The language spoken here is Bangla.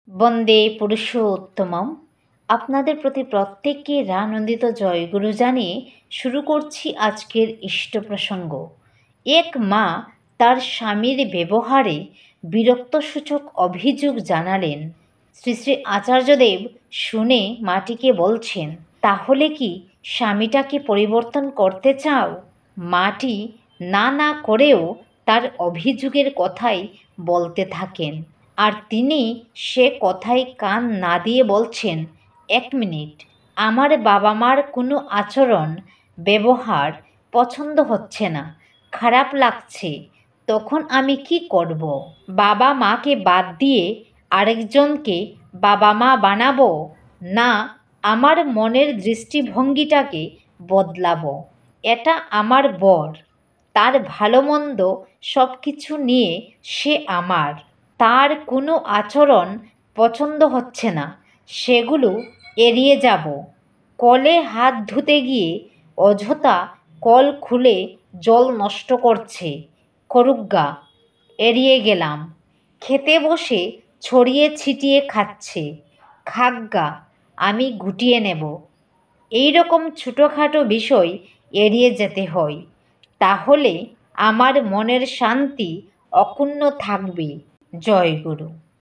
বন্দে পুরুষোত্তমম। আপনাদের প্রতি প্রত্যেককে রানন্দিত জয়গুরু জানিয়ে শুরু করছি আজকের ইষ্ট প্রসঙ্গ। এক মা তার স্বামীর ব্যবহারে বিরক্তসূচক অভিযোগ জানালেন। শ্রী শ্রী আচার্যদেব শুনে মাটিকে বলছেন, তাহলে কি স্বামীটাকে পরিবর্তন করতে চাও? মাটি না না করেও তার অভিযোগের কথাই বলতে থাকেন, আর তিনি সে কথায় কান না দিয়ে বলছেন, এক মিনিট, আমার বাবা মার কোনো আচরণ ব্যবহার পছন্দ হচ্ছে না, খারাপ লাগছে, তখন আমি কি করব? বাবা মাকে বাদ দিয়ে আরেকজনকে বাবা মা বানাবো? না, আমার মনের দৃষ্টিভঙ্গিটাকে বদলাবো। এটা আমার বর, তার ভালো মন্দ সব কিছু নিয়ে সে আমার। তার কোনো আচরণ পছন্দ হচ্ছে না, সেগুলো এড়িয়ে যাব। কলে হাত ধুতে গিয়ে অযথা কল খুলে জল নষ্ট করছে, করুজ্ঞা, এড়িয়ে গেলাম। খেতে বসে ছড়িয়ে ছিটিয়ে খাচ্ছে, খাগ্গা, আমি গুটিয়ে নেব। এই রকম ছোটোখাটো বিষয় এড়িয়ে যেতে হয়, তাহলে আমার মনের শান্তি অক্ষুণ্ণ থাকবে। জয় গুরু।